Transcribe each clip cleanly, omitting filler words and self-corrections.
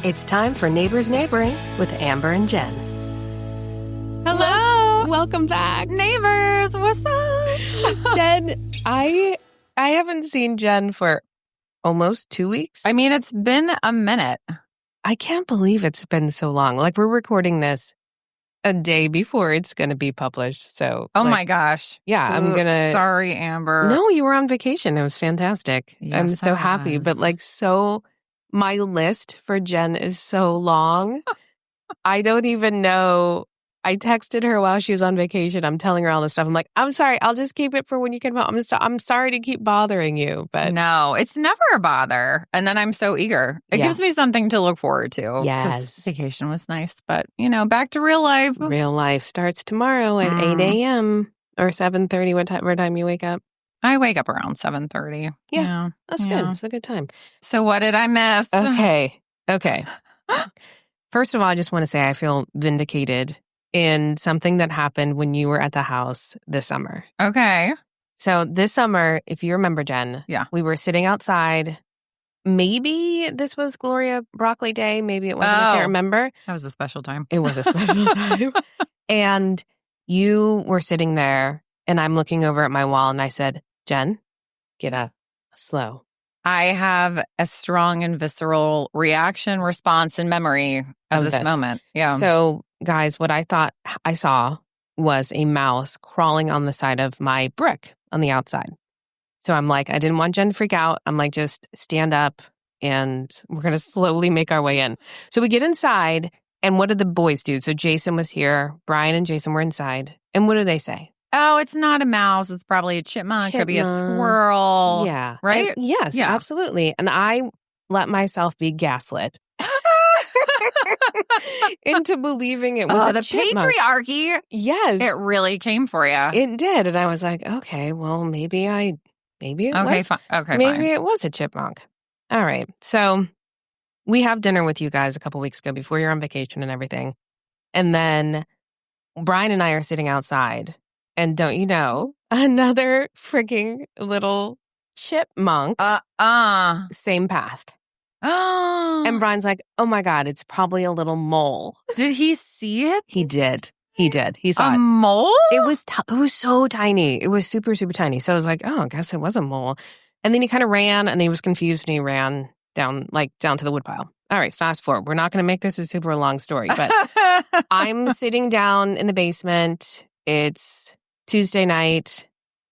It's time for Neighbors Neighboring with Amber and Jen. Hello. Welcome back. Neighbors, what's up? Jen, I haven't seen Jen for almost 2 weeks. I mean, it's been a minute. I can't believe it's been so long. Like, we're recording this a day before it's going to be published. So, my gosh. Yeah, I'm going to... Sorry, Amber. No, you were on vacation. It was fantastic. Yes, I'm so happy. But my list for Jen is so long. I don't even know. I texted her while she was on vacation. I'm telling her all this stuff. I'm like, I'm sorry. I'll just keep it for when you come home. I'm sorry to keep bothering you, but no, it's never a bother. And then I'm so eager. It gives me something to look forward to. Yes. Vacation was nice, but back to real life. Real life starts tomorrow at 8 a.m. or 7:30. What time you wake up? I wake up around 7:30. Yeah. That's good. It's a good time. So what did I miss? Okay. First of all, I just want to say I feel vindicated in something that happened when you were at the house this summer. Okay. So this summer, if you remember, Jen, we were sitting outside. Maybe this was Gloria Broccoli Day. Maybe it wasn't. I can't remember. That was a special time. It was a special time. And you were sitting there, and I'm looking over at my wall, and I said, Jen, get up. Slow. I have a strong and visceral reaction, response, and memory of this moment. Yeah. So, guys, what I thought I saw was a mouse crawling on the side of my brick on the outside. So I'm like, I didn't want Jen to freak out. I'm like, just stand up and we're going to slowly make our way in. So we get inside, and what did the boys do? So Jason was here. Brian and Jason were inside. And what do they say? Oh, it's not a mouse. It's probably a chipmunk. Could be a squirrel. Yeah. Right? And yes, absolutely. And I let myself be gaslit into believing it was a the chipmunk. patriarchy. Yes. It really came for you. It did. And I was like, okay, well, maybe it was a chipmunk. All right. So we have dinner with you guys a couple weeks ago before you're on vacation and everything. And then Brian and I are sitting outside. And don't you know, another freaking little chipmunk, same path. And Brian's like, oh my God, it's probably a little mole. Did he see it? He did. He saw it. A mole? It was so tiny. It was super, super tiny. So I was like, oh, I guess it was a mole. And then he kind of ran, and then he was confused, and he ran down to the woodpile. All right, fast forward. We're not going to make this a super long story, but I'm sitting down in the basement. It's Tuesday night,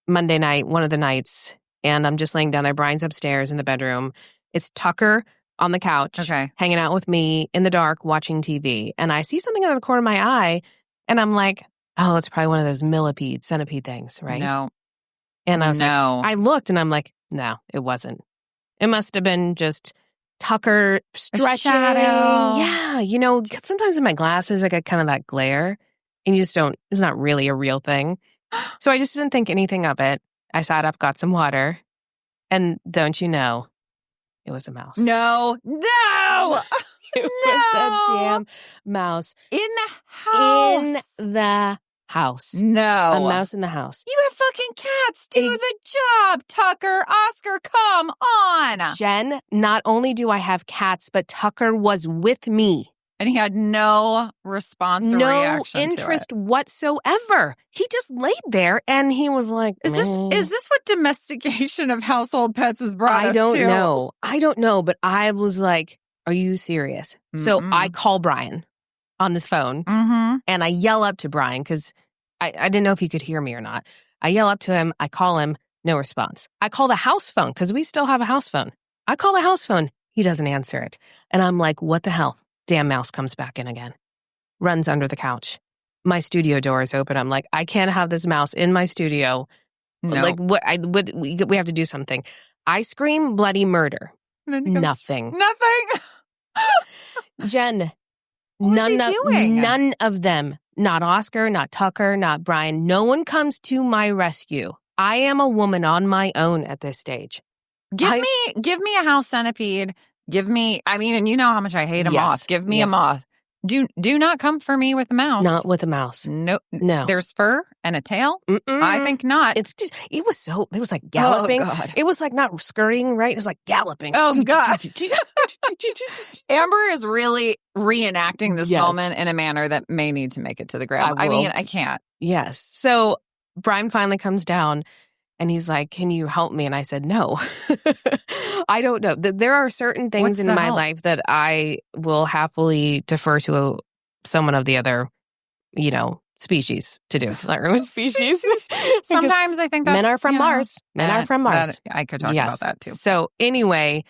Monday night, one of the nights, and I'm just laying down there. Brian's upstairs in the bedroom. It's Tucker on the couch, hanging out with me in the dark, watching TV. And I see something out of the corner of my eye, and I'm like, oh, it's probably one of those centipede things, right? No. And I was like, I looked, and I'm like, no, it wasn't. It must have been just Tucker stretching. A shadow. Yeah. Sometimes in my glasses, I get kind of that glare, and you just don't, it's not really a real thing. So I just didn't think anything of it. I sat up, got some water, and don't you know, it was a mouse. No. It was a damn mouse. In the house. In the house. No. A mouse in the house. You have fucking cats. Do the job, Tucker. Oscar, come on. Jen, not only do I have cats, but Tucker was with me. And he had no response or reaction to it. No interest whatsoever. He just laid there, and he was like, Is this what domestication of household pets has brought us to? I don't know, but I was like, are you serious? Mm-mm. So I call Brian on this phone, and I yell up to Brian, because I didn't know if he could hear me or not. I yell up to him. I call him. No response. I call the house phone, because we still have a house phone. I call the house phone. He doesn't answer it. And I'm like, what the hell? Damn mouse comes back in again. Runs under the couch. My studio door is open. I'm like, I can't have this mouse in my studio. No. Like, we have to do something. I scream bloody murder. Nothing. Jen, none of them, not Oscar, not Tucker, not Brian, no one comes to my rescue. I am a woman on my own at this stage. Give me a house centipede. Give me, and you know how much I hate a moth. Give me a moth. Do not come for me with a mouse. Not with a mouse. No. No. There's fur and a tail? I think not. It was like galloping. Oh, God. It was like not scurrying, right? It was like galloping. Oh, God. Amber is really reenacting this moment in a manner that may need to make it to the ground. I mean, I can't. Yes. So Brian finally comes down and he's like, can you help me? And I said, no. I don't know. There are certain things in my life that I will happily defer to someone of the other, species to do. Species. Sometimes I think that's... Men are from Mars. Men are from Mars. I could talk about that too. So anyway,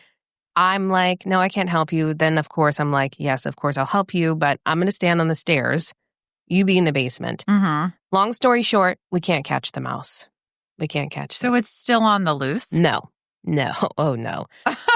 I'm like, no, I can't help you. Then, of course, I'm like, yes, of course, I'll help you. But I'm going to stand on the stairs. You be in the basement. Mm-hmm. Long story short, we can't catch the mouse. We can't catch it. So it's still on the loose? No. Oh, no.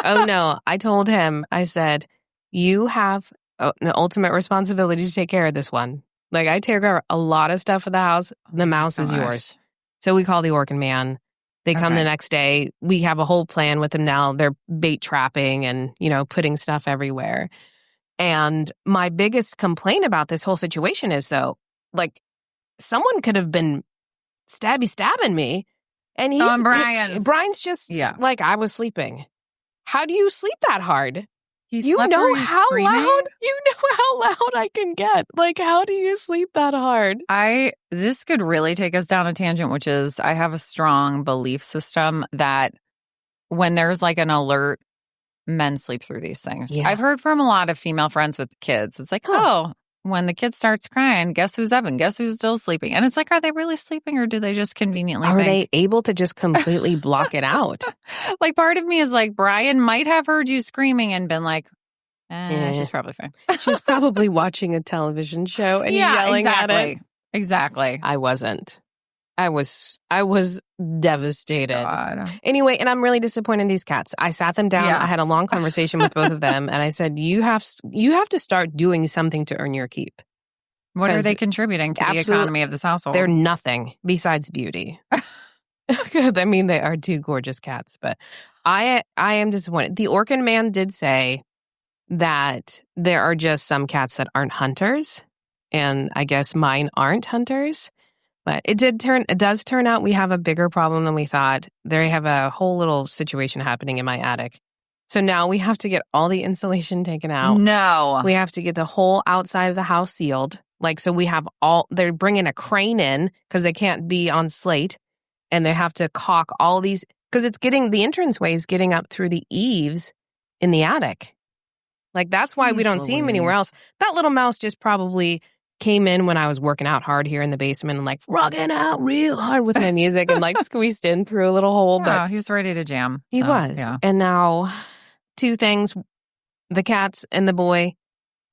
Oh, no. I told him, I said, you have an ultimate responsibility to take care of this one. Like, I take care of a lot of stuff for the house. The mouse is yours. So we call the Orkin man. They come the next day. We have a whole plan with them now. They're bait trapping and, putting stuff everywhere. And my biggest complaint about this whole situation is, though, like, someone could have been stabbing me. And Brian's just like, I was sleeping. How do you sleep that hard? You know how loud I can get. Like, how do you sleep that hard? This could really take us down a tangent, which is I have a strong belief system that when there's like an alert, men sleep through these things. Yeah. I've heard from a lot of female friends with kids. It's like, when the kid starts crying, guess who's up and guess who's still sleeping? And it's like, are they really sleeping or do they just conveniently Are they able to just completely block it out? Like, part of me is like, Brian might have heard you screaming and been like, she's probably fine. She's probably watching a television show and yelling at it. Exactly. I wasn't. I was devastated. God. Anyway, and I'm really disappointed in these cats. I sat them down. I had a long conversation with both of them, and I said, "You have to start doing something to earn your keep." What are they contributing to the economy of this household? They're nothing besides beauty. I mean, they are two gorgeous cats, but I am disappointed. The Orkin man did say that there are just some cats that aren't hunters, and I guess mine aren't hunters. But it does turn out we have a bigger problem than we thought. They have a whole little situation happening in my attic. So now we have to get all the insulation taken out. No. We have to get the whole outside of the house sealed. Like, so we have they're bringing a crane in because they can't be on slate. And they have to caulk all these, because the entranceway is getting up through the eaves in the attic. Like, that's why we don't see him anywhere else. That little mouse just probably came in when I was working out hard here in the basement and like rocking out real hard with my music and like squeezed in through a little hole. But he was ready to jam. He was. Yeah. And now, two things, the cats and the boy,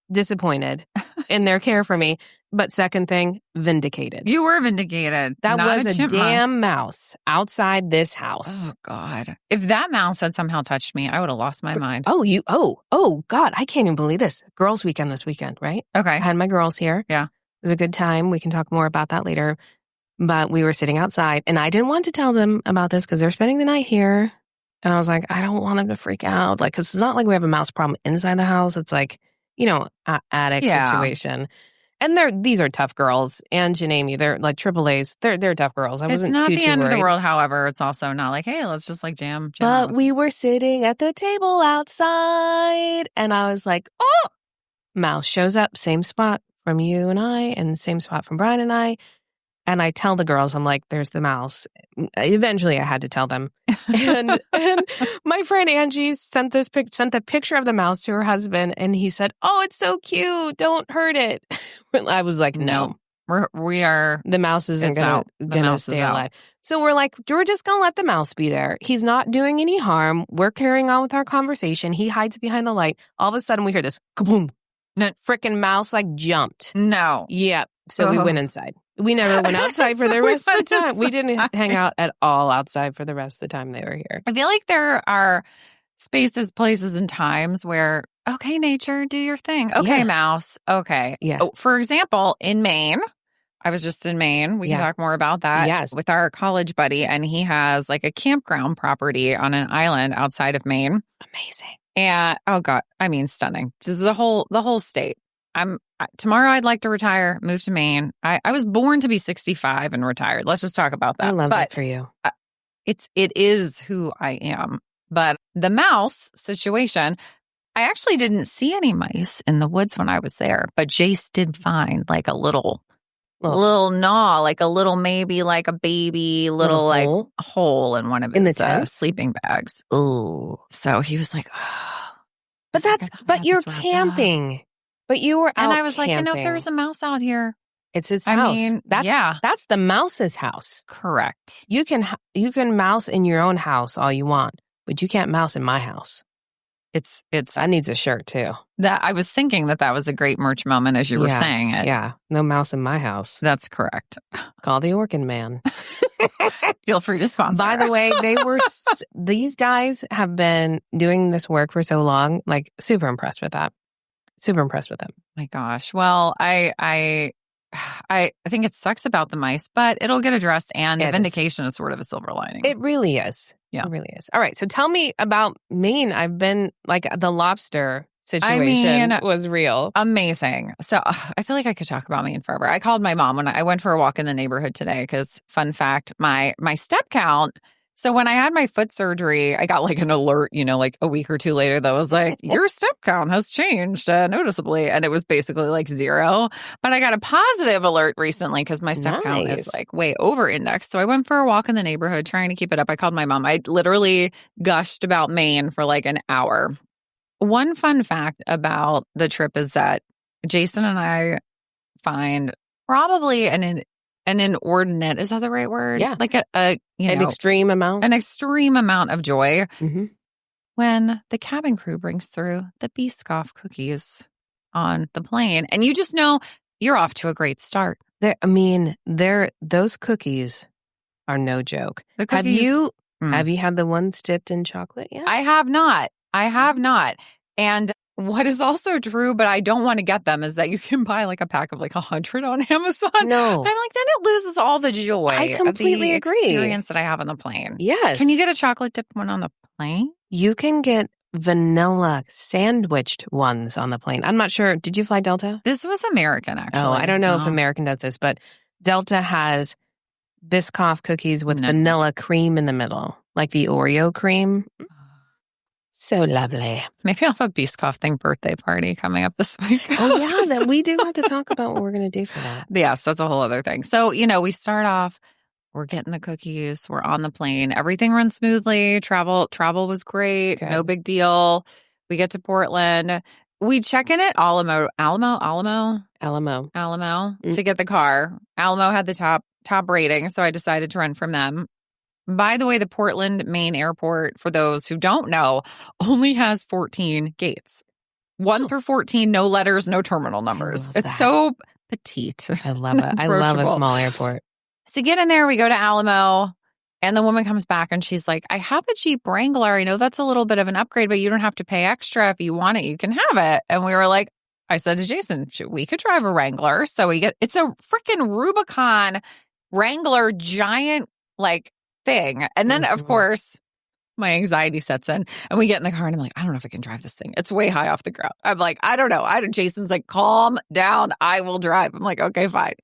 disappointed in their care for me. But second thing, vindicated. You were vindicated. That was a damn mouse outside this house. Oh, God. If that mouse had somehow touched me, I would have lost my mind. Oh, God. I can't even believe this. Girls' weekend this weekend, right? Okay. I had my girls here. Yeah. It was a good time. We can talk more about that later. But we were sitting outside, and I didn't want to tell them about this because they're spending the night here. And I was like, I don't want them to freak out. Like, because it's not like we have a mouse problem inside the house. It's like, attic situation. And these are tough girls. Ange and Amy, they're like triple A's. They're tough girls. It's not the end of the world, however. It's also not like, hey, let's just like jam But out. We were sitting at the table outside, and I was like, oh! Mouse shows up, same spot from you and I, and same spot from Brian and I. And I tell the girls, I'm like, there's the mouse. Eventually, I had to tell them. And my friend Angie sent the picture of the mouse to her husband, and he said, "Oh, it's so cute. Don't hurt it." I was like, "No, we are. The mouse isn't gonna stay alive." So we're like, we're just gonna let the mouse be there. He's not doing any harm. We're carrying on with our conversation. He hides behind the light. All of a sudden, we hear this kaboom. No, frickin' mouse like jumped. No. Yeah. So we went inside. We never went outside for the rest of the time. We didn't hang out at all outside for the rest of the time they were here. I feel like there are spaces, places, and times where, okay, nature, do your thing. Okay, mouse. Okay. Yeah. Oh, for example, in Maine, I was just in Maine. We can talk more about that with our college buddy. And he has like a campground property on an island outside of Maine. Amazing. And, oh God, I mean, stunning. Just the whole state. tomorrow I'd like to retire, move to Maine. I was born to be 65 and retired. Let's just talk about that. I love that for you. It is who I am. But the mouse situation, I actually didn't see any mice in the woods when I was there, but Jace did find like a little gnaw, like a little, maybe like a baby little like hole in one of his sleeping bags. Oh, so he was like, oh. But you're camping. But you were out and I was camping. like, if there's a mouse out here, it's its house. I mean, that's the mouse's house. Correct. You can mouse in your own house all you want, but you can't mouse in my house. That needs a shirt too. That I was thinking that was a great merch moment as you were saying it. Yeah, no mouse in my house. That's correct. Call the Orkin Man. Feel free to sponsor. By the way, these guys have been doing this work for so long. Like, super impressed with that. Super impressed with them. My gosh. Well, I think it sucks about the mice, but it'll get addressed, and the vindication is sort of a silver lining. It really is. Yeah. It really is. All right. So tell me about Maine. I've been like the lobster situation was real. Amazing. So I feel like I could talk about Maine forever. I called my mom when I went for a walk in the neighborhood today because, fun fact, my step count. So when I had my foot surgery, I got like an alert, like a week or two later that was like, your step count has changed noticeably. And it was basically like 0. But I got a positive alert recently because my step count is like way over indexed. So I went for a walk in the neighborhood trying to keep it up. I called my mom. I literally gushed about Maine for like an hour. One fun fact about the trip is that Jason and I find probably an inordinate, is that the right word? Yeah. Like an extreme amount. An extreme amount of joy when the cabin crew brings through the Biscoff cookies on the plane. And you just know you're off to a great start. Those cookies are no joke. Have you had the ones dipped in chocolate yet? I have not. And what is also true, but I don't want to get them, is that you can buy like a pack of like 100 on Amazon. No. But I'm like, then it loses all the joy. I completely of the agree. Experience that I have on the plane. Yes. Can you get a chocolate dipped one on the plane? You can get vanilla sandwiched ones on the plane. I'm not sure. Did you fly Delta? This was American, actually. Oh, I don't know if American does this, but Delta has Biscoff cookies with vanilla cream in the middle, like the Oreo cream. So lovely. Maybe I'll have a Biscoff thing birthday party coming up this week. Oh, yeah. Then we do have to talk about what we're going to do for that. Yes, that's a whole other thing. So, we start off, we're getting the cookies, we're on the plane. Everything runs smoothly. Travel was great. Good. No big deal. We get to Portland. We check in at Alamo to get the car. Alamo had the top rating, so I decided to rent from them. By the way, the Portland, Maine airport, for those who don't know, only has 14 gates. 1 through 14, no letters, no terminal numbers. It's so petite. I love it. I love a small airport. So get in there, we go to Alamo, and the woman comes back and she's like, I have a Jeep Wrangler. I know that's a little bit of an upgrade, but you don't have to pay extra. If you want it, you can have it. And we were like, I said to Jason, we could drive a Wrangler. So it's a freaking Rubicon Wrangler, giant, like, thing. And then, of course, my anxiety sets in and we get in the car and I'm like, I don't know if I can drive this thing. It's way high off the ground. I'm like, I don't know. Jason's like, calm down. I will drive. I'm like, okay, fine.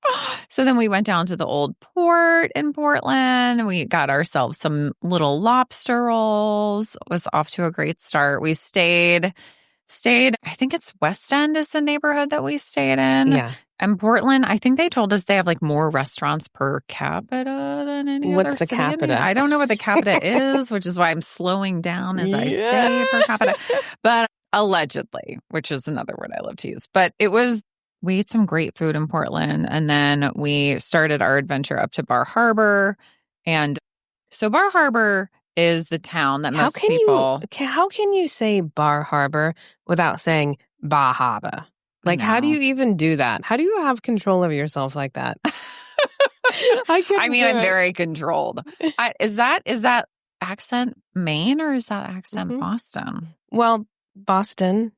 So then we went down to the old port in Portland and we got ourselves some little lobster rolls. It was off to a great start. We stayed, I think it's West End is the neighborhood that we stayed in. Yeah. And Portland, I think they told us they have like more restaurants per capita than any other What's the city. capita? I don't know what the capita is, which is why I'm slowing down as I say per capita. But allegedly, which is another word I love to use. But we ate some great food in Portland. And then we started our adventure up to Bar Harbor. And so Bar Harbor is the town that most people... How can you say Bar Harbor without saying Bar Harbor? Like, how do you even do that? How do you have control of yourself like that? I'm very controlled. Is that accent Maine or is that accent Boston? Well, Boston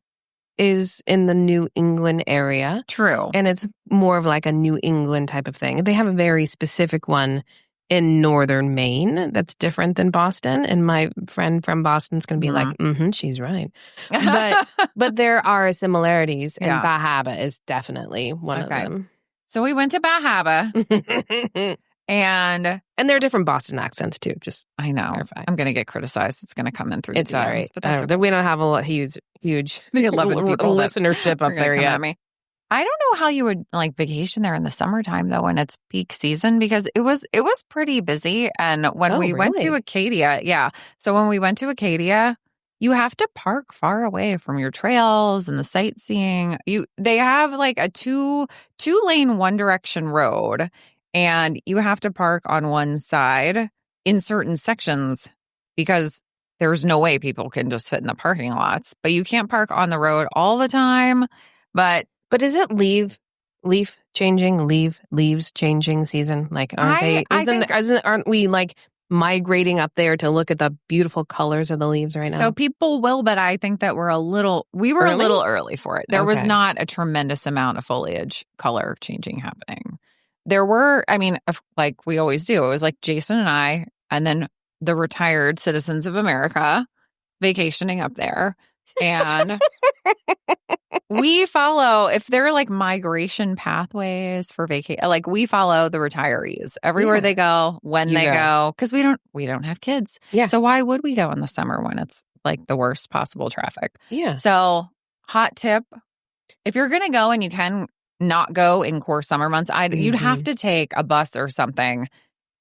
is in the New England area. True. And it's more of like a New England type of thing. They have a very specific one in northern Maine that's different than Boston. And my friend from Boston's going to be like, she's right. But there are similarities, and Bahaba is definitely one of them. So we went to Bahaba. And there are different Boston accents, too. Just I know. clarify. I'm going to get criticized. It's going to come in through it's the DMs. all right. But that's okay. We don't have a huge listenership up there yet. I don't know how you would vacation there in the summertime though when it's peak season, because it was pretty busy. And when we went to Acadia, so when we went to Acadia, you have to park far away from your trails and the sightseeing. They have like a two-lane one direction road, and you have to park on one side in certain sections because there's no way people can just fit in the parking lots. But you can't park on the road all the time. But is it leaves changing season? Like, aren't we like migrating up there to look at the beautiful colors of the leaves right now? So people will, but I think that we were a little early for it. There was not a tremendous amount of foliage color changing happening. There were, like we always do, it was like Jason and I, and then the retired citizens of America vacationing up there. And we follow, if there are like migration pathways for vacation, like we follow the retirees everywhere they go, when they go, because we don't have kids. Yeah. So why would we go in the summer when it's like the worst possible traffic? Yeah. So hot tip, if you're going to go and you can not go in core summer months, you'd have to take a bus or something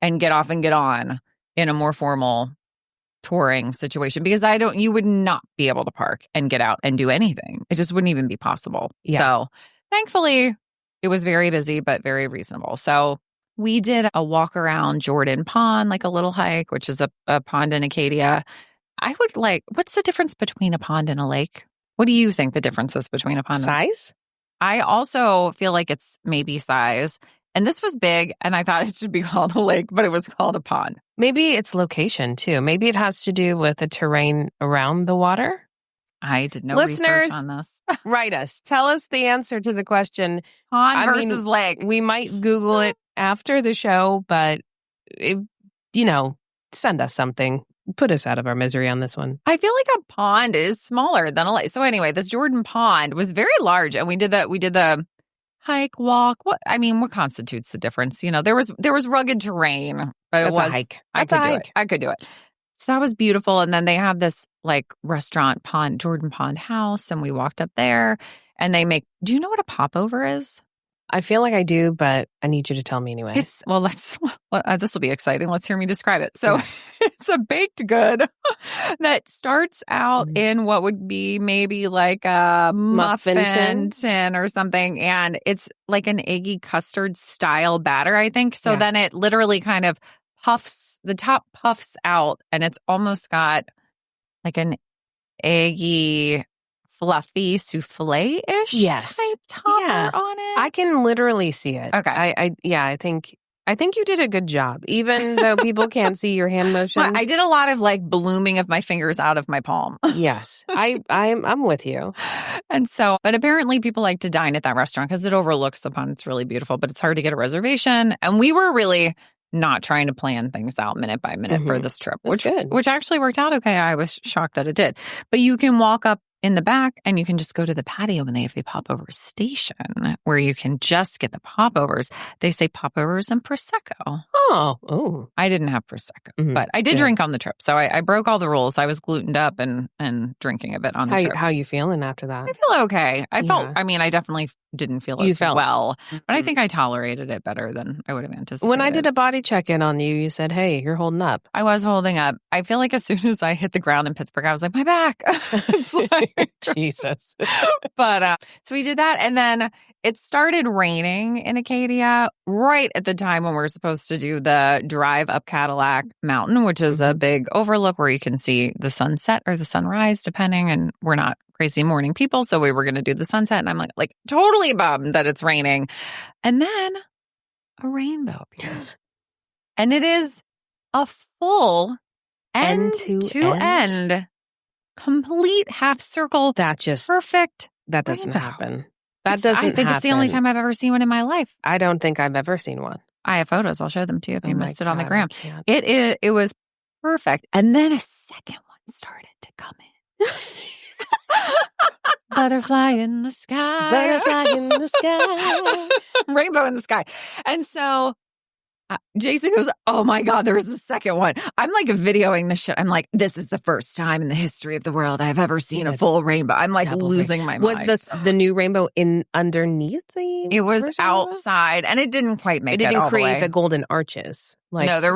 and get off and get on in a more formal touring situation, because you would not be able to park and get out and do anything. It just wouldn't even be possible. Yeah. So thankfully it was very busy, but very reasonable. So we did a walk around Jordan Pond, like a little hike, which is a pond in Acadia. What's the difference between a pond and a lake? What do you think the difference is between a pond and a lake? Size? I also feel like it's maybe size. And this was big, and I thought it should be called a lake, but it was called a pond. Maybe it's location, too. Maybe it has to do with the terrain around the water. I did no Listeners, research on this. Write us. Tell us the answer to the question. Pond versus lake. We might Google it after the show, but, send us something. Put us out of our misery on this one. I feel like a pond is smaller than a lake. So anyway, this Jordan Pond was very large, and we did the hike, walk. What constitutes the difference? There was rugged terrain, but it was a hike. I could do it. So that was beautiful. And then they have this like restaurant, Jordan Pond House, and we walked up there, and do you know what a popover is? I feel like I do, but I need you to tell me anyway. This will be exciting. Let's hear me describe it. So it's a baked good that starts out in what would be maybe like a muffin tin or something. And it's like an eggy custard style batter, I think. So then it literally kind of the top puffs out, and it's almost got like an eggy, fluffy souffle-ish type topper on it. I can literally see it. Okay. I think you did a good job, even though people can't see your hand motions. Well, I did a lot of like blooming of my fingers out of my palm. Yes, I'm with you. And so, but apparently people like to dine at that restaurant because it overlooks the pond. It's really beautiful, but it's hard to get a reservation. And we were really not trying to plan things out minute by minute for this trip, which actually worked out okay. I was shocked that it did. But you can walk up in the back, and you can just go to the patio, and they have a popover station where you can just get the popovers. They say popovers and Prosecco. Oh. I didn't have Prosecco, but I did drink on the trip. So I broke all the rules. I was glutened up and drinking a bit on the trip. How you feeling after that? I feel okay. I definitely didn't feel as well, but I think I tolerated it better than I would have anticipated. When I did a body check-in on you, you said, hey, you're holding up. I was holding up. I feel like as soon as I hit the ground in Pittsburgh, I was like, my back. It's like, Jesus. But so we did that, and then it started raining in Acadia right at the time when we were supposed to do the drive up Cadillac Mountain, which is a big overlook where you can see the sunset or the sunrise, depending. And we're not crazy morning people, so we were going to do the sunset, and I'm like totally bummed that it's raining. And then a rainbow appears, and it is a full end-to-end complete half circle. Perfect. That doesn't rainbow. happen. I think it's the only time I've ever seen one in my life. I don't think I've ever seen one. I have photos. I'll show them to you if you missed it on the gram. It was perfect. And then a second one started to come in. Butterfly in the sky. Butterfly in the sky. Rainbow in the sky. And so Jason goes, oh my God, there's a second one. I'm like videoing this shit. I'm like, this is the first time in the history of the world I have ever seen a full rainbow. I'm like losing my mind. Was the new rainbow underneath the It was outside and it didn't quite make it didn't all create the way. The golden arches. Like, no, there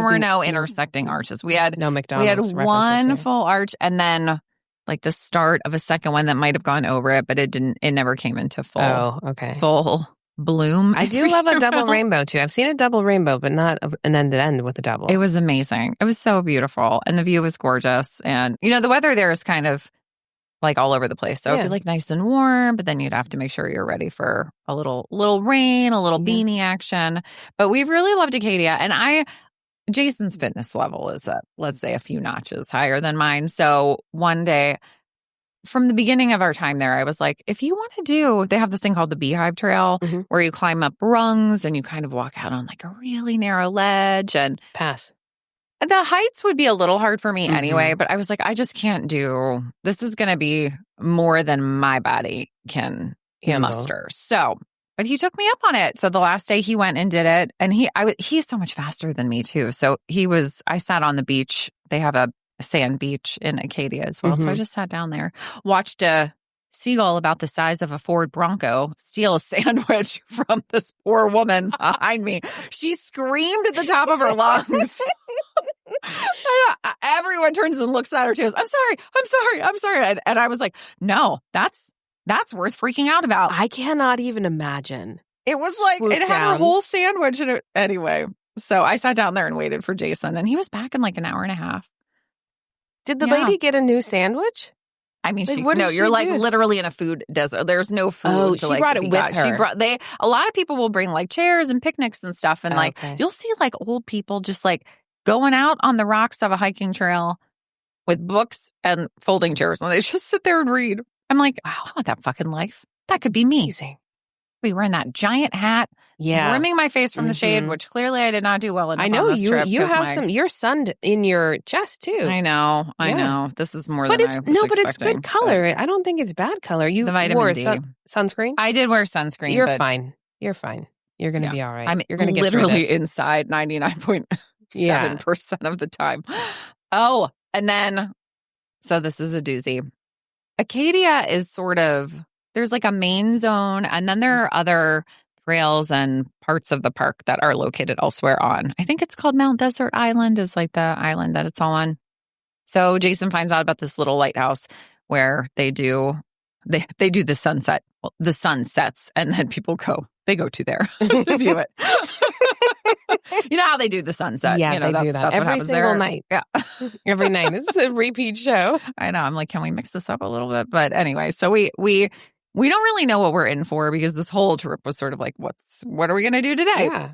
were no intersecting arches. We had no McDonald's. We had one full arch and then like the start of a second one that might have gone over it, but it never came into full bloom. I do love a double rainbow too. I've seen a double rainbow, but not an end to end with a double. It was amazing. It was so beautiful. And the view was gorgeous. And, the weather there is kind of like all over the place. So it'd be like nice and warm, but then you'd have to make sure you're ready for a little rain, a little beanie action. But we've really loved Acadia. And Jason's fitness level is, let's say, a few notches higher than mine. So one day, from the beginning of our time there, I was like, if you want to they have this thing called the Beehive Trail where you climb up rungs and you kind of walk out on like a really narrow ledge and pass. The heights would be a little hard for me anyway, but I was like, I just can't this is going to be more than my body can muster. So, but he took me up on it. So the last day he went and did it and he's so much faster than me too. So I sat on the beach. They have a sand beach in Acadia as well. So I just sat down there, watched a seagull about the size of a Ford Bronco steal a sandwich from this poor woman behind me. She screamed at the top of her lungs. Everyone turns and looks at her too. I'm sorry. And I was like, no, that's worth freaking out about. I cannot even imagine. It was like, it had a whole sandwich in it. Anyway, so I sat down there and waited for Jason and he was back in like an hour and a half. Did the lady get a new sandwich? I mean, you're like literally in a food desert. There's no food. Oh, she brought it with her. A lot of people will bring like chairs and picnics and stuff. And you'll see like old people just like going out on the rocks of a hiking trail with books and folding chairs. And they just sit there and read. I'm like, wow, I want that fucking life. That could be me. Amazing. Be wearing that giant hat, rimming my face from the shade, which clearly I did not do well enough. I know on this trip you have you're sunned in your chest too. I know. This is more than I was expecting. But it's good color. I don't think it's bad color. You the vitamin wore D. Sunscreen? I did wear sunscreen. You're fine. You're going to be all right. You're going to get literally inside 99.7% of the time. Oh, and then, so this is a doozy. Acadia is sort of, there's like a main zone, and then there are other trails and parts of the park that are located elsewhere on. I think it's called Mount Desert Island is like the island that it's all on. So Jason finds out about this little lighthouse where they do the sunset, the sun sets, and then people go to there to view it. You know how they do the sunset? Yeah, they do that every single night. Yeah, every night. This is a repeat show. I know. I'm like, can we mix this up a little bit? But anyway, so we don't really know what we're in for because this whole trip was sort of like, what are we going to do today? Yeah.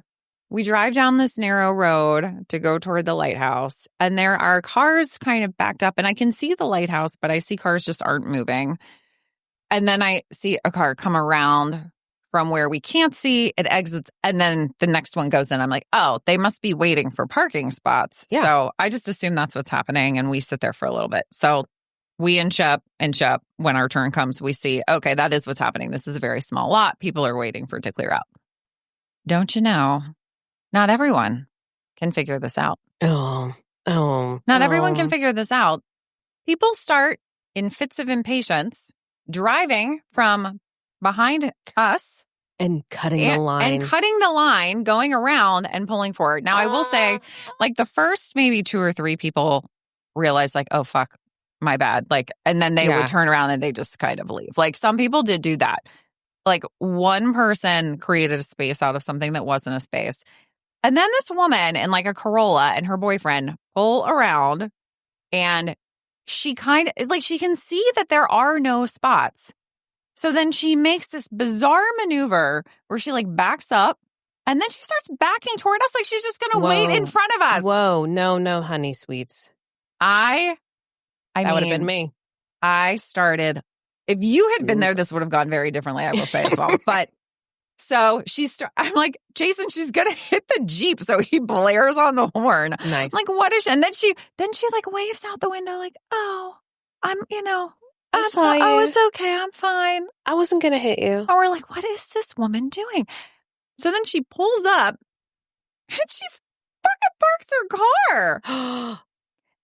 We drive down this narrow road to go toward the lighthouse, and there are cars kind of backed up, and I can see the lighthouse, but I see cars just aren't moving. And then I see a car come around from where we can't see, it exits, and then the next one goes in. I'm like, oh, they must be waiting for parking spots. Yeah. So I just assume that's what's happening, and we sit there for a little bit. So we inch up. When our turn comes, we see, okay, that is what's happening. This is a very small lot. People are waiting for it to clear out. Don't you know, not everyone can figure this out. Not everyone can figure this out. People start in fits of impatience driving from behind us and cutting the line, going around and pulling forward. Now, I will say, like the first maybe 2 or 3 people realized like, oh, fuck, my bad. Like, and then they would turn around and they just kind of leave. Like some people did do that. Like one person created a space out of something that wasn't a space. And then this woman in like a Corolla and her boyfriend pull around, and she kind of like, she can see that there are no spots. So then she makes this bizarre maneuver where she like backs up, and then she starts backing toward us like she's just going to wait in front of us. Whoa, no, honey sweets. That would have been me. I started, if you had been there, this would have gone very differently, I will say as well. But So I'm like, Jason, she's going to hit the Jeep. So he blares on the horn. Nice. I'm like, what is she? And then she like waves out the window like, oh, I'm sorry. Oh, it's okay. I'm fine. I wasn't going to hit you. And we're like, what is this woman doing? So then she pulls up and she fucking parks her car.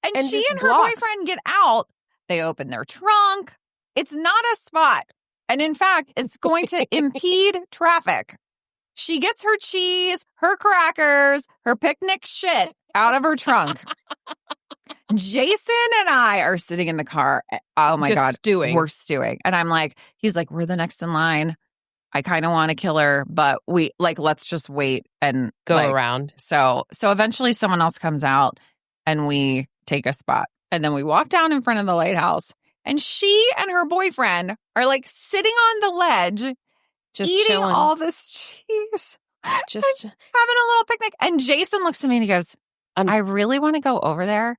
and she and her boyfriend get out. They open their trunk. It's not a spot. And in fact, it's going to impede traffic. She gets her cheese, her crackers, her picnic shit out of her trunk. Jason and I are sitting in the car. Oh my God. We're stewing. And I'm like, he's like, we're the next in line. I kind of want to kill her, but let's just wait and go around. So eventually someone else comes out and we take a spot. And then we walk down in front of the lighthouse. And she and her boyfriend are like sitting on the ledge, just eating chilling. All this cheese, just having a little picnic. And Jason looks at me and he goes, I really want to go over there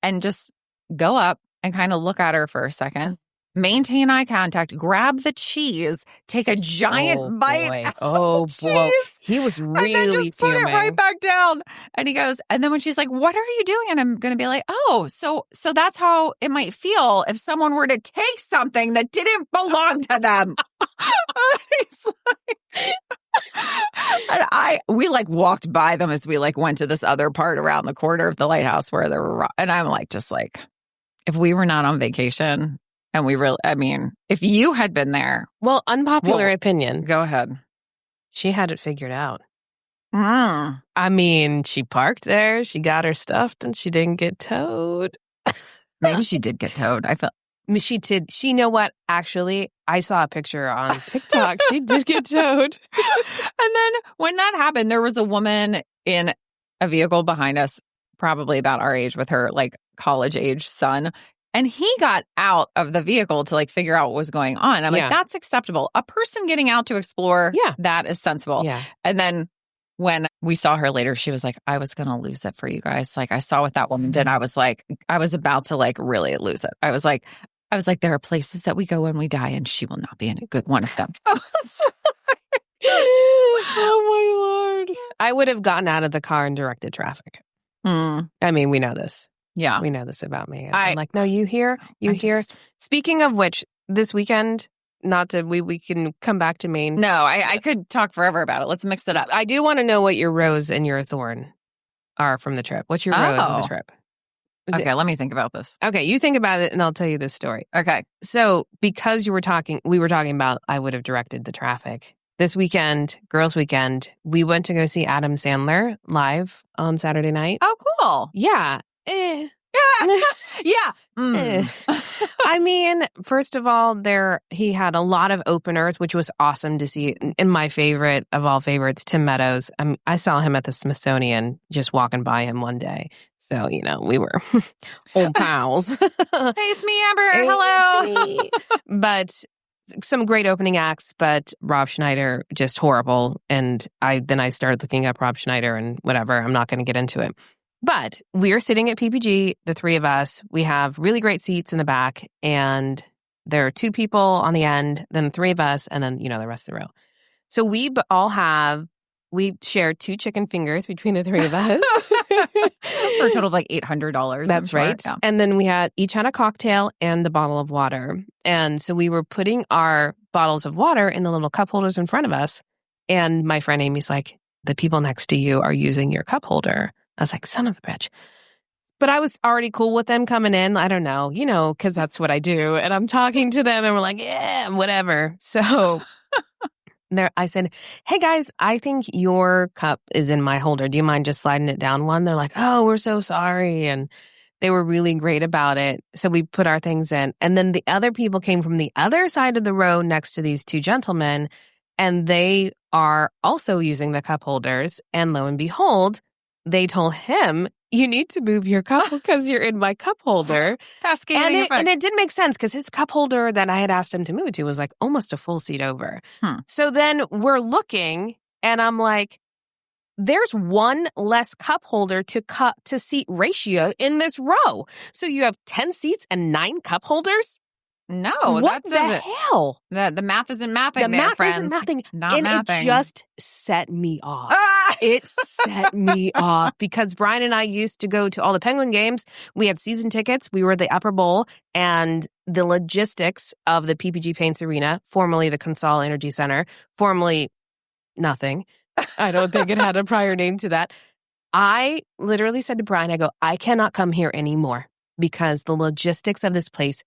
and just go up and kind of look at her for a second, maintain eye contact, grab the cheese, take a giant bite. Oh, boy. He was really and then just fuming. Put it right back down. And he goes, and then when she's like, what are you doing? And I'm going to be like, oh, so that's how it might feel if someone were to take something that didn't belong to them. He's like, and we walked by them as we went to this other part around the corner of the lighthouse where there were, and I'm just if we were not on vacation and we really, if you had been there. Well, unpopular opinion. Go ahead. She had it figured out. She parked there, she got her stuff, and she didn't get towed. Maybe she did get towed. I felt she did. You know what? Actually, I saw a picture on TikTok. She did get towed. And then when that happened, there was a woman in a vehicle behind us, probably about our age, with her college age son. And he got out of the vehicle to figure out what was going on. I'm like, that's acceptable. A person getting out to explore, that is sensible. Yeah. And then when we saw her later, she was like, I was going to lose it for you guys. I saw what that woman did. I was about to really lose it. I was like, there are places that we go when we die and she will not be in a good one of them. Oh my Lord. I would have gotten out of the car and directed traffic. We know this. Yeah. We know this about me. I'm like, no, you hear? Speaking of which, this weekend, we can come back to Maine. No, I could talk forever about it. Let's mix it up. I do want to know what your rose and your thorn are from the trip. What's your rose of the trip? Okay, let me think about this. Okay, you think about it and I'll tell you this story. Okay. So because we were talking about I would have directed the traffic. This weekend, girls' weekend, we went to go see Adam Sandler live on Saturday night. Oh, cool. Yeah. Yeah. First of all, he had a lot of openers, which was awesome to see. And my favorite of all favorites, Tim Meadows. I saw him at the Smithsonian, just walking by him one day. So, we were old pals. Hey, it's me, Amber. Hello. But some great opening acts, but Rob Schneider, just horrible. And I started looking up Rob Schneider and whatever. I'm not going to get into it. But we're sitting at PPG, the three of us. We have really great seats in the back, and there are two people on the end, then the three of us, and then, the rest of the row. So we share 2 chicken fingers between the three of us. For a total of $800. That's right. Yeah. And then we each had a cocktail and a bottle of water. And so we were putting our bottles of water in the little cup holders in front of us. And my friend Amy's like, the people next to you are using your cup holder. I was like, son of a bitch. But I was already cool with them coming in. I don't know, because that's what I do. And I'm talking to them and we're like, yeah, whatever. So I said, hey guys, I think your cup is in my holder. Do you mind just sliding it down one? They're like, oh, we're so sorry. And they were really great about it. So we put our things in. And then the other people came from the other side of the row next to these 2 gentlemen. And they are also using the cup holders. And lo and behold, they told him, you need to move your cup because you're in my cup holder. And it did make sense because his cup holder that I had asked him to move it to was almost a full seat over. So then we're looking and I'm like, there's one less cup holder to seat ratio in this row. So you have 10 seats and 9 cup holders? No, what the hell? The math isn't mathing. The math friends. isn't mathing. Not and mathing. It just set me off. It set me off because Brian and I used to go to all the Penguin games. We had season tickets. We were at the Upper Bowl, and the logistics of the PPG Paints Arena, formerly the Consol Energy Center, formerly nothing. I don't think it had a prior name to that. I literally said to Brian, I go, I cannot come here anymore because the logistics of this place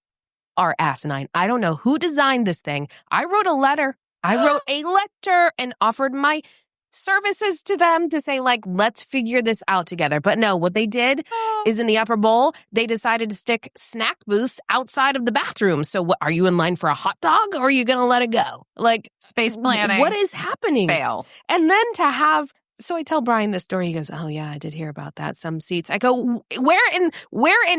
are asinine. I don't know who designed this thing. I wrote a letter and offered my services to them to say, like, let's figure this out together. But no, what they did is in the Upper Bowl, they decided to stick snack booths outside of the bathroom. So what, are you in line for a hot dog or are you going to let it go? Like, space planning. What is happening? Fail. And then to have, so I tell Brian this story. He goes, oh yeah, I did hear about that. Some seats. I go, where in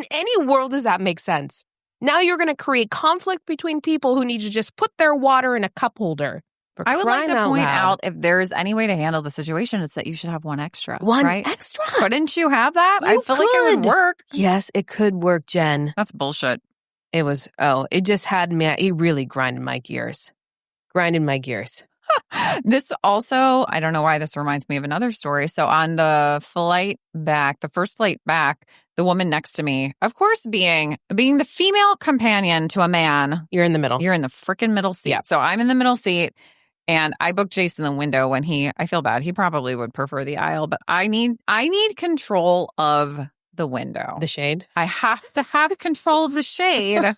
any world does that make sense? Now you're going to create conflict between people who need to just put their water in a cup holder. I would like to point out, if there's any way to handle the situation, it's that you should have one extra. One right? extra? Couldn't you have that? You I feel like it would work. Yes, it could work, Jen. That's bullshit. It was, it just had me, it really grinded my gears. This also, I don't know why this reminds me of another story. So on the first flight back, the woman next to me, of course, being the female companion to a man. You're in the middle. You're in the freaking middle seat. Yeah. So I'm in the middle seat, and I booked Jason the window when I feel bad. He probably would prefer the aisle, but I need control of the window. The shade? I have to have control of the shade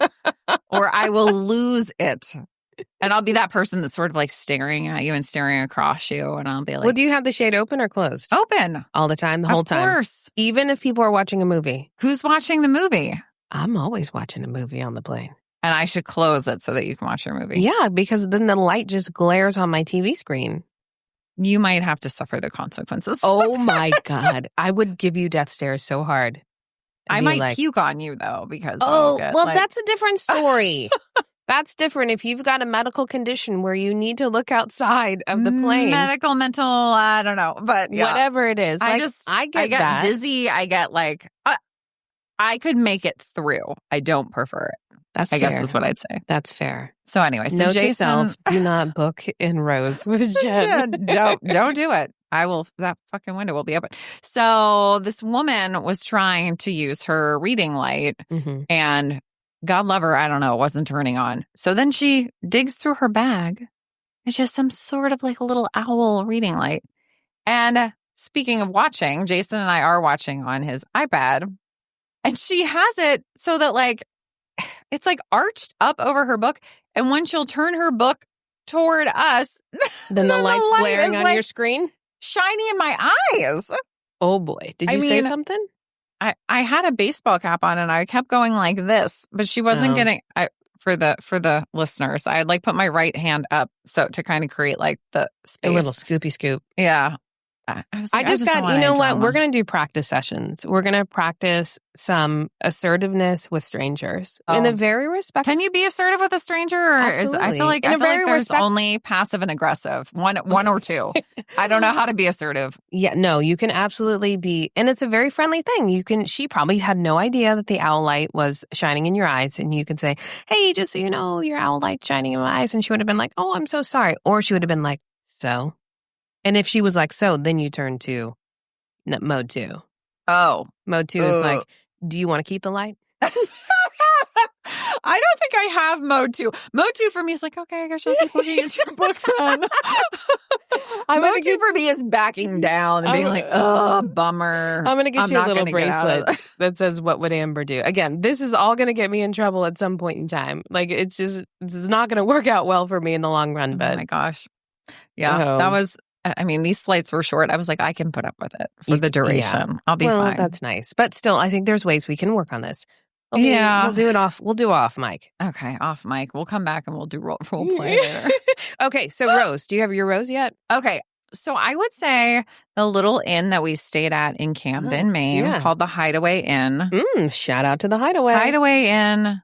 or I will lose it. And I'll be that person that's sort of like staring at you and staring across you. And I'll be like, well, do you have the shade open or closed? Open. All the time, the whole time? Of course. Even if people are watching a movie? Who's watching the movie? I'm always watching a movie on the plane. And I should close it so that you can watch your movie. Yeah, because then the light just glares on my TV screen. You might have to suffer the consequences. Oh my God. I would give you death stares so hard. I might puke on you though because that's a different story. That's different if you've got a medical condition where you need to look outside of the plane. Mental, I don't know. But yeah. Whatever it is. I get that. Dizzy. I get I could make it through. I don't prefer it. I guess that's what I'd say. That's fair. So anyway, note to self, do not book in rows with Jen. Don't do it. That fucking window will be open. So this woman was trying to use her reading light and God love her, I don't know, it wasn't turning on. So then she digs through her bag. It's just some sort of like a little owl reading light. And speaking of watching, Jason and I are watching on his iPad. And she has it so that like, it's like arched up over her book. And when she'll turn her book toward us, then the light's glaring on your screen? Shiny in my eyes. Oh boy. Did you say something? I had a baseball cap on and I kept going like this, but she wasn't getting for the listeners. I had like put my right hand up so to kind of create like the space. A little scoopy scoop. Yeah. I just got, you know what? We're going to do practice sessions. We're going to practice some assertiveness with strangers in a very respectful. Can you be assertive with a stranger? Or absolutely. I feel like there's only passive and aggressive. One or two. I don't know how to be assertive. Yeah, no, you can absolutely be. And it's a very friendly thing. She probably had no idea that the owl light was shining in your eyes. And you could say, hey, just so you know, your owl light's shining in my eyes. And she would have been like, oh, I'm so sorry. Or she would have been like, so? And if she was like, so, then you turn to mode 2. Oh. Mode 2 is like, do you want to keep the light? I don't think I have mode 2. Mode 2 for me is like, okay, I guess I'll keep looking at your books then. Mode 2 for me is backing down and being like, oh, bummer. I'm going to get you a little bracelet that says, what would Amber do? Again, this is all going to get me in trouble at some point in time. Like, it's not going to work out well for me in the long run. But oh my gosh. Yeah, that was... I mean, these flights were short. I was like, I can put up with it for the duration. Yeah. I'll be fine. That's nice. But still, I think there's ways we can work on this. We'll do it off. We'll do off mic. Okay, off mic. We'll come back and we'll do role play later. Okay, so Rose, do you have your Rose yet? Okay, so I would say the little inn that we stayed at in Camden, Maine, called the Hideaway Inn. Shout out to the Hideaway. Hideaway Inn,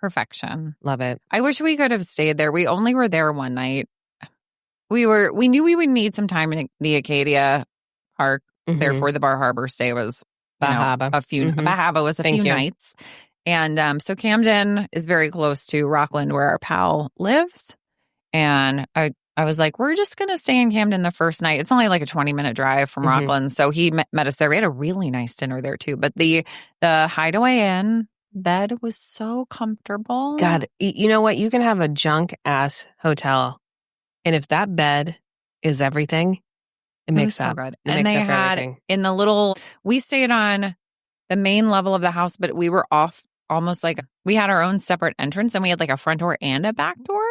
perfection. Love it. I wish we could have stayed there. We only were there one night. We knew we would need some time in the Acadia Park. Therefore, the Bar Harbor stay was Bahaba. Bahaba was a few nights. And so Camden is very close to Rockland, where our pal lives. And I was like, we're just going to stay in Camden the first night. It's only like a 20-minute drive from Rockland. So he met us there. We had a really nice dinner there too. But the Hideaway Inn bed was so comfortable. God, you know what? You can have a junk-ass hotel. And if that bed is everything, it makes so up. Good. And they had we stayed on the main level of the house, but we were off almost like we had our own separate entrance, and we had like a front door and a back door.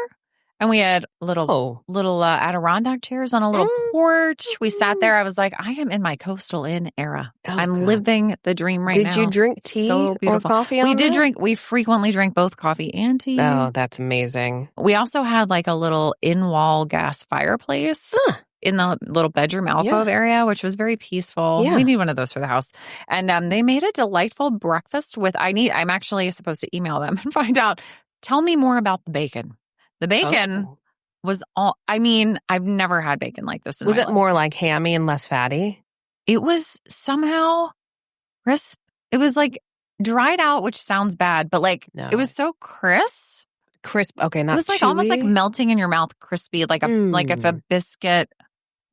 And we had little Adirondack chairs on a little porch. We sat there. I was like, I am in my coastal inn era. I'm living the dream right now. Did you drink tea or coffee? We did drink. We frequently drank both coffee and tea. Oh, that's amazing. We also had like a little in-wall gas fireplace in the little bedroom alcove area, which was very peaceful. Yeah. We need one of those for the house. And they made a delightful breakfast with, I'm actually supposed to email them and find out. Tell me more about the bacon. The bacon was I've never had bacon like this in my life. Was it more like hammy and less fatty? It was somehow crisp. It was like dried out, which sounds bad, but it was so crisp. Crisp, okay, not It was like chewy. almost like melting in your mouth, crispy, like if a biscuit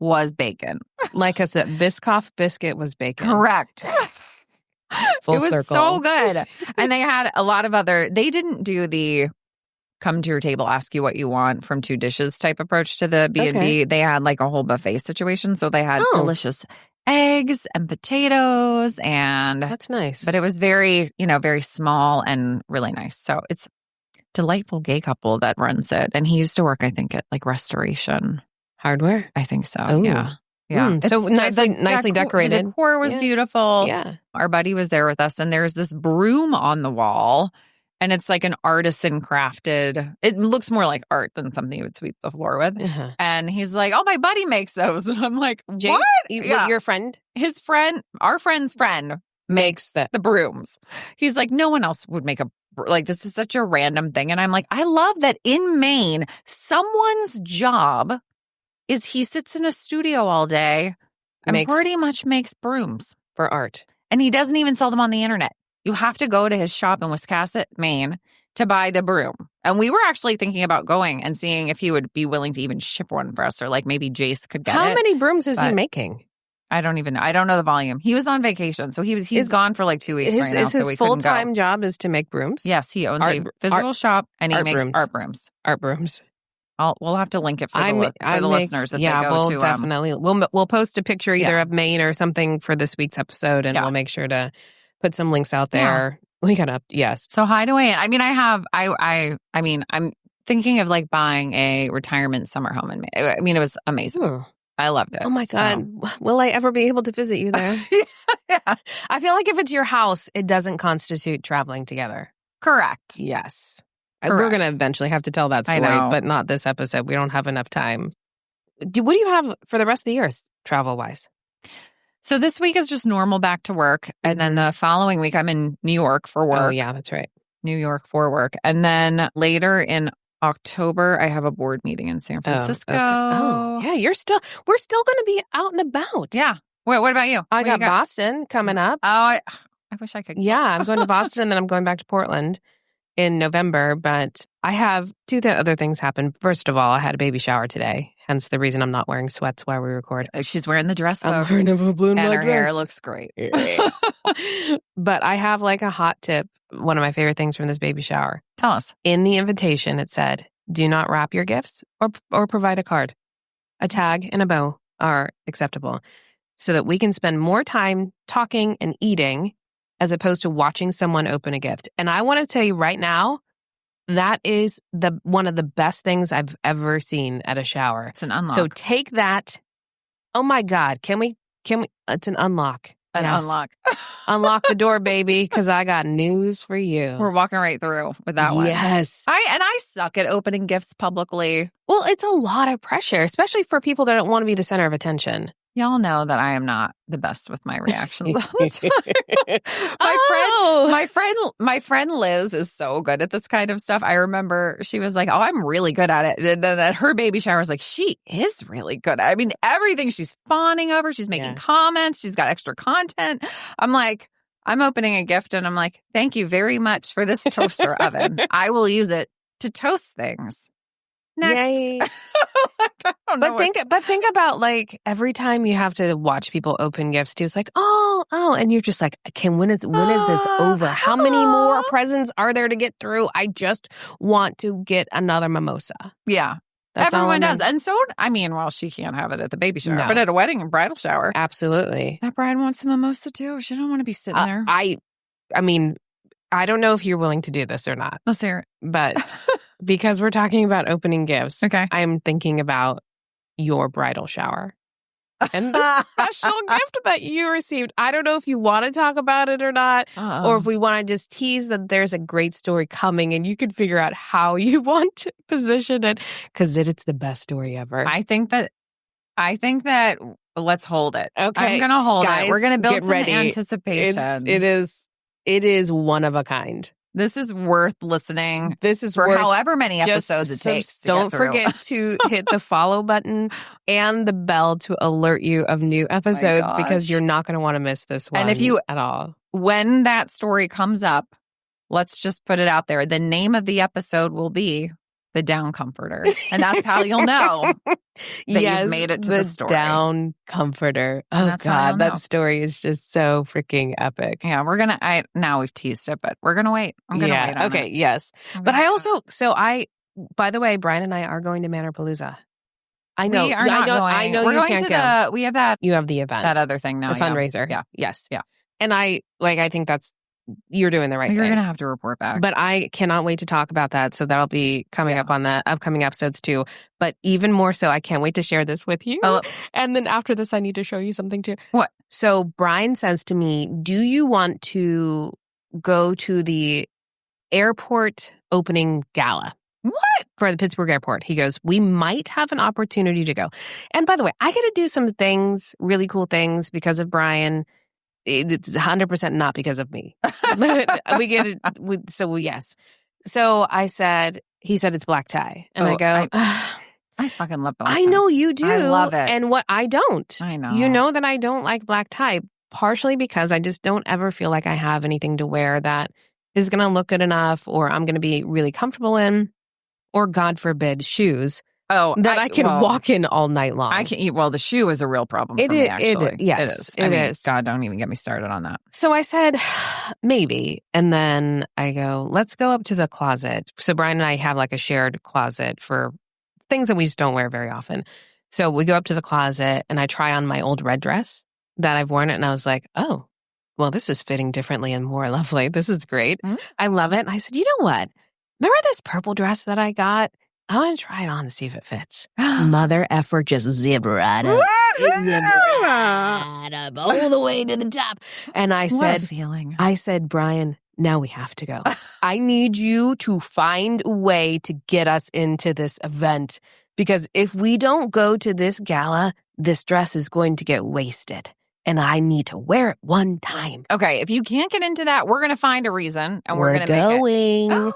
was bacon. Like a Biscoff biscuit was bacon. Correct. Full it was circle. So good. And they had a lot of they didn't do the come to your table, ask you what you want from 2 dishes type approach to the B&B. Okay. They had like a whole buffet situation. So they had delicious eggs and potatoes, and that's nice. But it was very, very small and really nice. So it's a delightful gay couple that runs it. And he used to work, I think, at like Restoration Hardware. I think so. Ooh. Yeah. Yeah. So nicely decorated. The decor was beautiful. Yeah. Our buddy was there with us, and there's this broom on the wall. And it's like an artisan crafted. It looks more like art than something you would sweep the floor with. Uh-huh. And he's like, "Oh, my buddy makes those." And I'm like, "What? Your friend? His friend, our friend's friend, makes the brooms." He's like, "No one else would make this is such a random thing." And I'm like, I love that in Maine, someone's job is he sits in a studio all day and pretty much makes brooms for art. And he doesn't even sell them on the internet. You have to go to his shop in Wiscasset, Maine, to buy the broom. And we were actually thinking about going and seeing if he would be willing to even ship one for us, or like maybe Jace could get it. How many brooms is he making? I don't even know. I don't know the volume. He was on vacation, so he's gone for like 2 weeks right now. Is his full-time job is to make brooms? Yes, he owns a physical shop, and he makes art brooms. Art brooms. We'll have to link it for the listeners if they go to. Yeah, we'll definitely. We'll post a picture either of Maine or something for this week's episode, and we'll make sure to put some links out there. We gotta, yes. So Hideaway, I'm thinking of like buying a retirement summer home in Maine. I mean, it was amazing. Ooh. I loved it. Oh my God. So. Will I ever be able to visit you there? Yeah. I feel like if it's your house, it doesn't constitute traveling together. Correct. Yes. Correct. We're going to eventually have to tell that story, but not this episode. We don't have enough time. What do you have for the rest of the year, travel-wise? So this week is just normal back to work. And then the following week, I'm in New York for work. Oh, yeah, that's right. New York for work. And then later in October, I have a board meeting in San Francisco. Okay. Oh, yeah, we're still going to be out and about. Yeah. What about you? I got Boston coming up. Oh, I wish I could. Yeah, I'm going to Boston, and then I'm going back to Portland in November. But I have 2 other things happen. First of all, I had a baby shower today. Hence the reason I'm not wearing sweats while we record. She's wearing the dress, folks. I'm wearing a blue and her dress. Hair looks great. But I have like a hot tip. One of my favorite things from this baby shower. Tell us. In the invitation, it said, "Do not wrap your gifts or provide a card. A tag and a bow are acceptable, so that we can spend more time talking and eating as opposed to watching someone open a gift." And I want to tell you right now, that is one of the best things I've ever seen at a shower. It's an unlock. So take that. Oh my God. Can we, it's an unlock. Unlock. Unlock the door, baby, because I got news for you. We're walking right through with that one. Yes. I suck at opening gifts publicly. Well, it's a lot of pressure, especially for people that don't want to be the center of attention. Y'all know that I am not the best with my reactions all the time. My friend Liz is so good at this kind of stuff. I remember she was like, "Oh, I'm really good at it." And then at her baby shower, I was like, she is really good at it. I mean, everything she's fawning over, she's making comments, she's got extra content. I'm like, I'm opening a gift and I'm like, thank you very much for this toaster oven. I will use it to toast things. Next. But think about like every time you have to watch people open gifts too. It's like, oh, and you're just like, when is this over? How many more presents are there to get through? I just want to get another mimosa. Yeah. That's everyone does. And so, she can't have it at the baby shower, but at a wedding and bridal shower. Absolutely. That bride wants the mimosa too. She don't want to be sitting there. I don't know if you're willing to do this or not. Let's hear it. But because we're talking about opening gifts, okay, I'm thinking about your bridal shower and the special gift that you received. I don't know if you want to talk about it or not, or if we want to just tease that there's a great story coming and you can figure out how you want to position it, because it's the best story ever. I think that let's hold it. Okay. I'm going to hold it. We're going to build some anticipation. It is one of a kind. This is worth listening. This is for however many episodes it takes. Don't forget to hit the follow button and the bell to alert you of new episodes, because you're not going to want to miss this one. And if you at all, when that story comes up, let's just put it out there. The name of the episode will be The Down Comforter, and that's how you'll know that you've made it to the story. Down Comforter. Oh God, that story is just so freaking epic. Yeah, now we've teased it, but we're gonna wait. I'm gonna wait on it. Okay, yes. But by the way, Brian and I are going to Manorpalooza. I know. I know. We're you going can't to go. We have that. You have the event. That other thing now. The fundraiser. Yeah. Yes. Yeah. And I think you're doing the right thing. You're going to have to report back. But I cannot wait to talk about that. So that'll be coming up on the upcoming episodes too. But even more so, I can't wait to share this with you. And then after this, I need to show you something too. What? So Brian says to me, do you want to go to the airport opening gala? What? For the Pittsburgh airport. He goes, we might have an opportunity to go. And by the way, I get to do some things, really cool things because of Brian. It's 100% not because of me. We get it. Yes. So he said it's black tie. And I go, I fucking love black tie. I know you do. I love it. And what I don't. I know. You know that I don't like black tie, partially because I just don't ever feel like I have anything to wear that is going to look good enough, or I'm going to be really comfortable in, or God forbid, shoes. That I can walk in all night long. I can eat. Well, the shoe is a real problem for me, actually. Yes, it is. God, don't even get me started on that. So I said, maybe. And then I go, let's go up to the closet. So Brian and I have like a shared closet for things that we just don't wear very often. So we go up to the closet and I try on my old red dress that I've worn it. And I was like, oh, well, this is fitting differently and more lovely. This is great. Mm-hmm. I love it. And I said, you know what? Remember this purple dress that I got? I want to try it on to see if it fits. Mother effer, just zip right up. Zip right up all the way to the top. And I said, what a feeling. I said, Brian, now we have to go. I need you to find a way to get us into this event, because if we don't go to this gala, this dress is going to get wasted. And I need to wear it one time. Okay, if you can't get into that, we're going to find a reason and we're going to make it.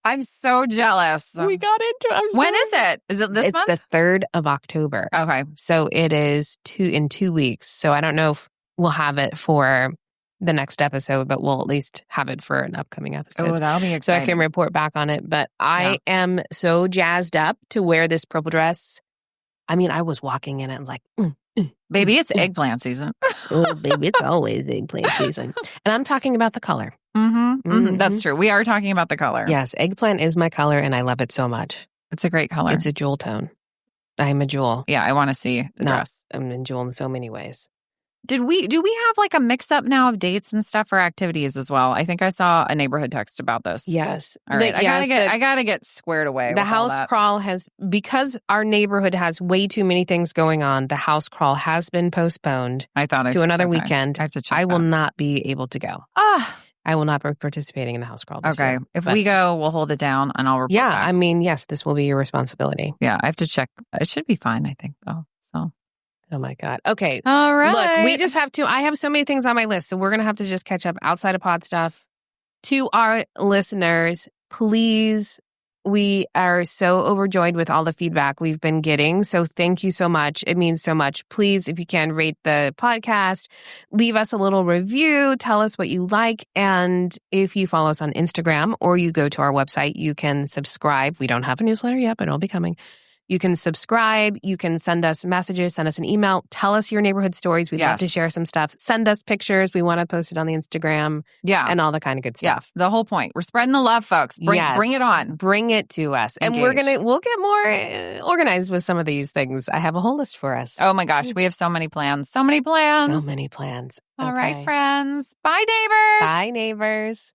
I'm so jealous. We got into it. When is it? Is it this month? It's the 3rd of October. Okay. So it is in 2 weeks. So I don't know if we'll have it for the next episode, but we'll at least have it for an upcoming episode. Oh, that'll be exciting. So I can report back on it. But I am so jazzed up to wear this purple dress. I mean, I was walking in it and was like, baby, it's eggplant season. Oh, baby, it's always eggplant season. And I'm talking about the color. Mm-hmm. Mm-hmm. That's true. We are talking about the color. Yes, eggplant is my color, and I love it so much. It's a great color. It's a jewel tone. I'm a jewel. Yeah, I want to see the dress. I'm a jewel in so many ways. Do we have like a mix up now of dates and stuff for activities as well? I think I saw a neighborhood text about this. Yes. All right. I gotta get squared away. The house crawl because our neighborhood has way too many things going on. The house crawl has been postponed to another weekend. I have to check. I will not be able to go. I will not be participating in the house crawl this year. If we go, we'll hold it down and I'll report back. I mean, yes, this will be your responsibility. Yeah, I have to check. It should be fine, I think, though. So. Oh, my God. Okay. All right. Look, we just have to. I have so many things on my list, so we're going to have to just catch up outside of pod stuff. To our listeners, please We are so overjoyed with all the feedback we've been getting. So thank you so much. It means so much. Please, if you can, rate the podcast, leave us a little review, tell us what you like. And if you follow us on Instagram or you go to our website, you can subscribe. We don't have a newsletter yet, but it'll be coming. You can subscribe. You can send us messages, send us an email. Tell us your neighborhood stories. We'd love to share some stuff. Send us pictures. We want to post it on the Instagram. Yeah. And all the kind of good stuff. Yeah. The whole point. We're spreading the love, folks. Bring it on. Bring it to us. Engage. And we'll get more organized with some of these things. I have a whole list for us. Oh my gosh. We have so many plans. So many plans. So many plans. All right, friends. Bye, neighbors. Bye, neighbors.